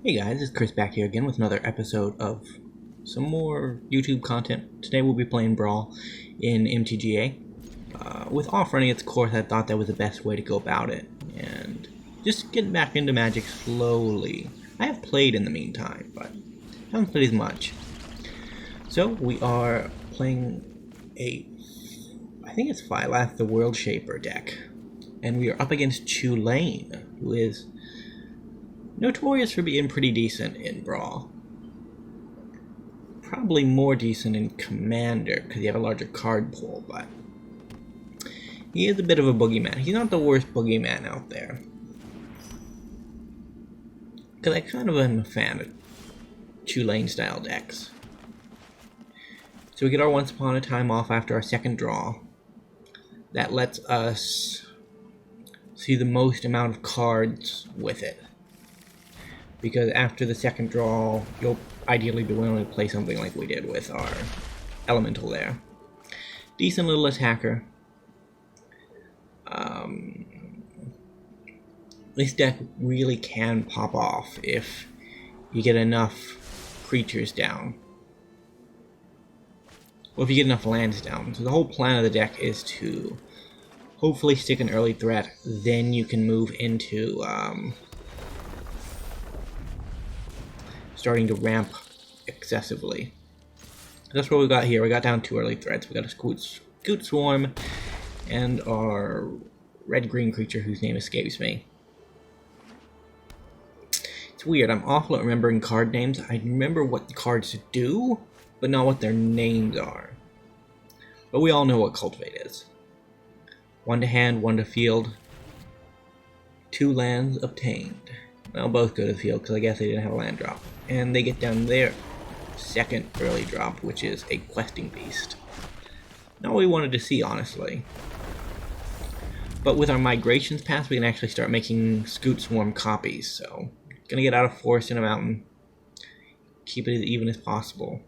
Hey guys, it's Chris back here again with another episode of some more YouTube content. Today we'll be playing Brawl in MTGA. With off running its course, I thought that was the best way to go about it, and just getting back into Magic slowly. I have played in the meantime, but haven't played as much. So we are playing I think it's Phylath the World Shaper deck, and we are up against Chulane, who is notorious for being pretty decent in Brawl. Probably more decent in Commander, because you have a larger card pool, but he is a bit of a boogeyman. He's not the worst boogeyman out there. Because I kind of am a fan of Chulane style decks. So we get our Once Upon a Time off after our second draw. That lets us see the most amount of cards with it. Because after the second draw, you'll ideally be willing to play something like we did with our Elemental there. Decent little attacker. This deck really can pop off if you get enough creatures down. Well, if you get enough lands down. So the whole plan of the deck is to hopefully stick an early threat, then you can move into starting to ramp excessively. That's what we got here. We got down 2 early threats. We got a Scoot Swarm and our red-green creature whose name escapes me. It's weird. I'm awful at remembering card names. I remember what the cards do, but not what their names are. But we all know what Cultivate is. 1 to hand, 1 to field. 2 lands obtained. Well, both go to the field because I guess they didn't have a land drop. And they get down their second early drop, which is a Questing Beast. Not what we wanted to see, honestly. But with our Migrations pass, we can actually start making Scoot Swarm copies, so gonna get out of Forest in a Mountain. Keep it as even as possible.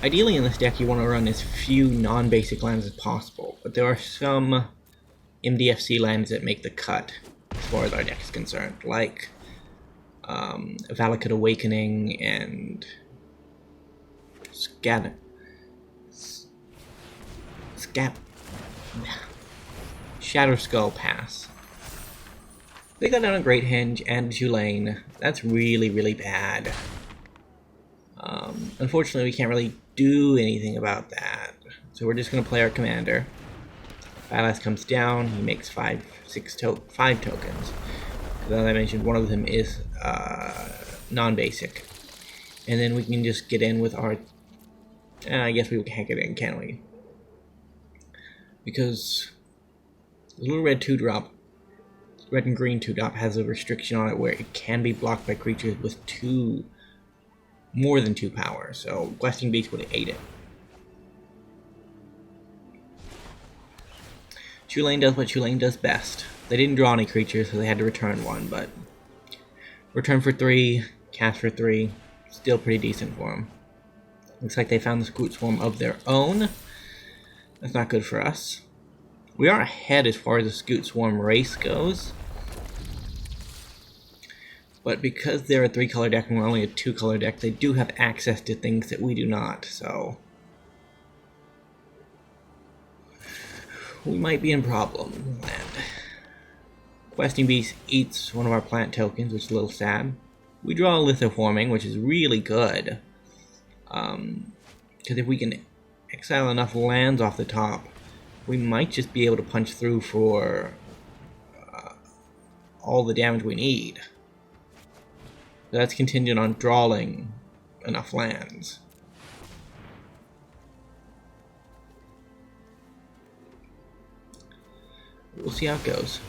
Ideally in this deck you want to run as few non-basic lands as possible, but there are some MDFC lands that make the cut as far as our deck is concerned, like Valakut Awakening and Shadow Skull Pass. They got down a Great Henge and Chulane. That's really, really bad. Unfortunately, we can't really do anything about that. So we're just going to play our commander. Phylath comes down. He makes 5 tokens. As I mentioned, one of them is non-basic. And then we can just get in with our... I guess we can't get in, can we? Because the little red 2-drop, red and green 2-drop, has a restriction on it where it can be blocked by creatures with more than 2 power. So Questing Beast would have ate it. Chulane does what Chulane does best. They didn't draw any creatures, so they had to return 1, but return for 3, cast for 3, still pretty decent for them. Looks like they found the Scoot Swarm of their own. That's not good for us. We are ahead as far as the Scoot Swarm race goes. But because they're a 3-color deck and we're only a 2-color deck, they do have access to things that we do not, so we might be in problem land. Questing Beast eats one of our plant tokens, which is a little sad. We draw a Lithoforming, which is really good. Because if we can exile enough lands off the top, we might just be able to punch through for all the damage we need. So that's contingent on drawing enough lands. We'll see how it goes.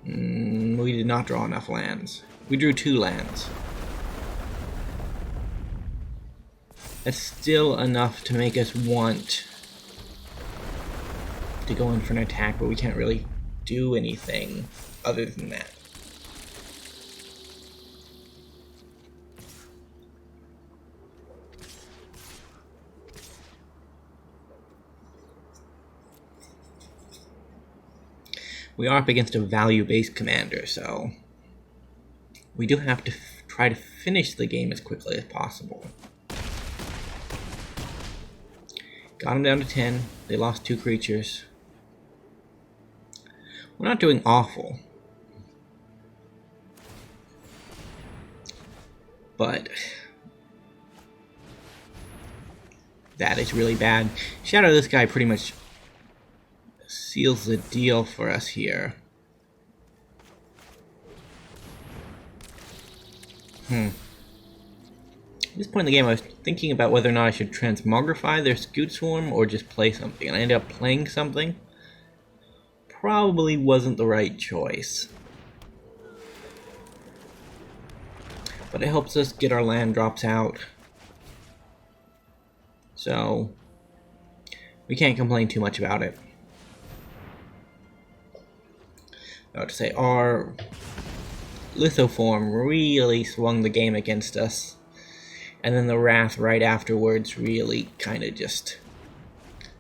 We did not draw enough lands. We drew 2 lands. That's still enough to make us want to go in for an attack, but we can't really do anything other than that. We are up against a value-based commander, so we do have to try to finish the game as quickly as possible. Got them down to 10. They lost 2 creatures. We're not doing awful. But that is really bad. Shadow this guy pretty much seals the deal for us here. At this point in the game, I was thinking about whether or not I should transmogrify their Scoot Swarm or just play something, and I ended up playing something. Probably wasn't the right choice. But it helps us get our land drops out. So we can't complain too much about it. I would say our Lithoform really swung the game against us. And then the Wrath right afterwards really kind of just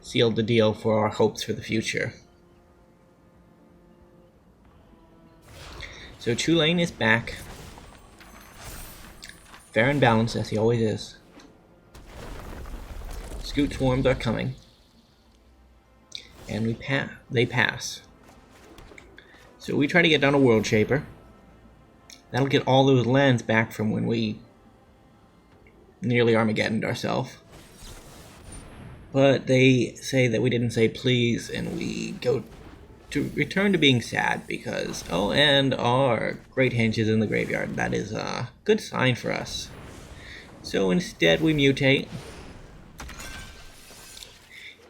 sealed the deal for our hopes for the future. So Chulane is back. Fair and balanced, as he always is. Scoot Swarms are coming. And they pass. So we try to get down a World Shaper. That'll get all those lands back from when we nearly Armageddoned ourselves. But they say that we didn't say please, and we go to return to being sad because, oh, and our Great Henge is in the graveyard. That is a good sign for us. So instead we mutate.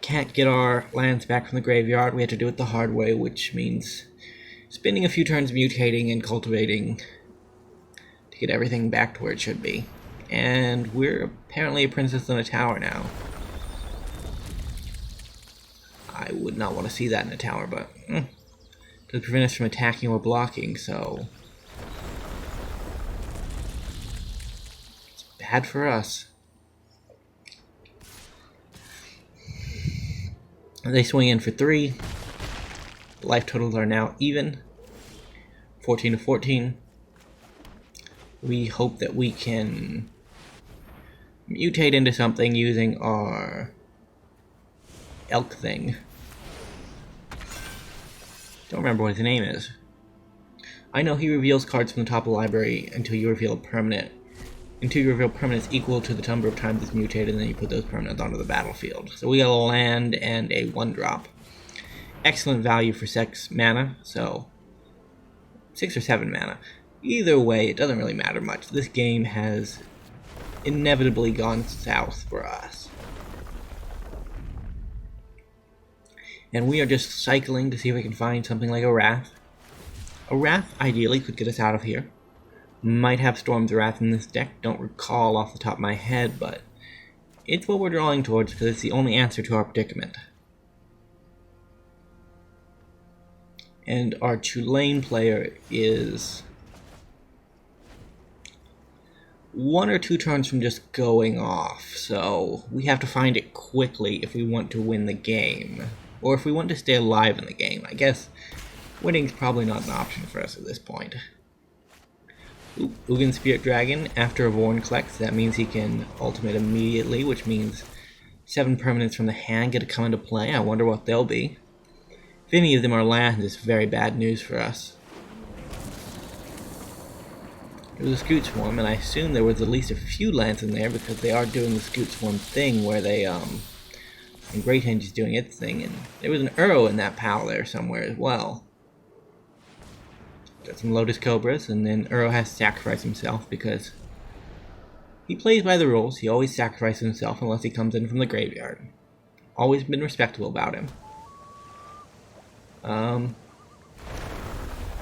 Can't get our lands back from the graveyard. We have to do it the hard way, which means spending a few turns mutating and cultivating to get everything back to where it should be. And we're apparently a princess in a tower now. I would not want to see that in a tower, but to prevent us from attacking or blocking, so it's bad for us. They swing in for 3. Life totals are now even, 14 to 14. We hope that we can mutate into something using our elk thing. Don't remember what his name is. I know he reveals cards from the top of the library until you reveal a permanent. Until you reveal permanents equal to the number of times it's mutated, and then you put those permanents onto the battlefield. So we got a land and a 1-drop. Excellent value for 6 mana, so 6 or 7 mana. Either way, it doesn't really matter much. This game has inevitably gone south for us. And we are just cycling to see if we can find something like a Wrath. A Wrath, ideally, could get us out of here. Might have Storm's Wrath in this deck, don't recall off the top of my head, but it's what we're drawing towards because it's the only answer to our predicament. And our Chulane player is 1 or 2 turns from just going off, so we have to find it quickly if we want to win the game. Or if we want to stay alive in the game. I guess winning's probably not an option for us at this point. Ugin Spirit Dragon, after a Vorn collects, that means he can ultimate immediately, which means 7 permanents from the hand get to come into play. I wonder what they'll be. If any of them are lands, it's very bad news for us. It was a Scoot Swarm, and I assume there was at least a few lands in there because they are doing the Scoot Swarm thing where they, and Great Henge is doing its thing, and there was an Uro in that pile there somewhere as well. Got some Lotus Cobras, and then Uro has to sacrifice himself because he plays by the rules. He always sacrifices himself unless he comes in from the graveyard. Always been respectable about him.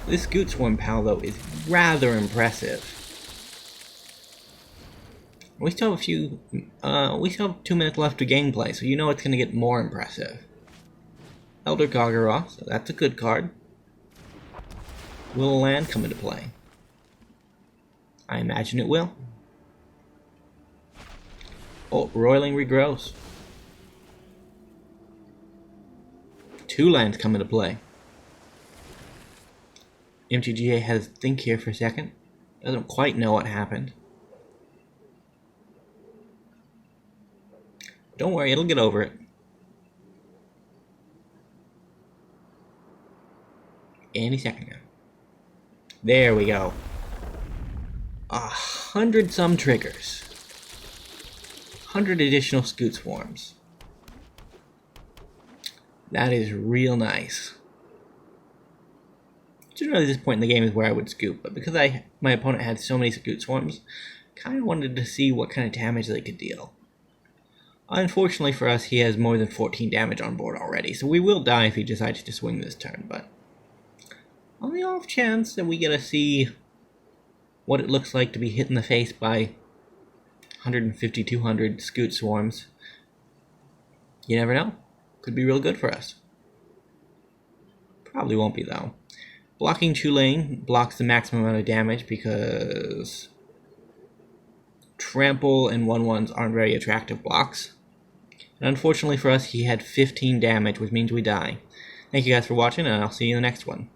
This Scoot Swarm pal, though, is rather impressive. We still have we still have 2 minutes left of gameplay, so you know it's going to get more impressive. Elder Gargaroth, so that's a good card. Will a land come into play? I imagine it will. Oh, Roiling Regrows. 2 lands come into play. MTGA has Think here for a second. Doesn't quite know what happened. Don't worry, it'll get over it. Any second now. There we go. 100 some triggers. 100 additional scoot swarms. That is real nice. Generally, this point in the game is where I would scoop, but because my opponent had so many scoot swarms, kind of wanted to see what kind of damage they could deal. Unfortunately for us, he has more than 14 damage on board already, so we will die if he decides to swing this turn, but on the off chance that we get to see what it looks like to be hit in the face by 150, 200 scoot swarms, you never know. Could be real good for us. Probably won't be, though. Blocking Chulane blocks the maximum amount of damage because Trample and 1/1s aren't very attractive blocks. And unfortunately for us, he had 15 damage, which means we die. Thank you guys for watching, and I'll see you in the next one.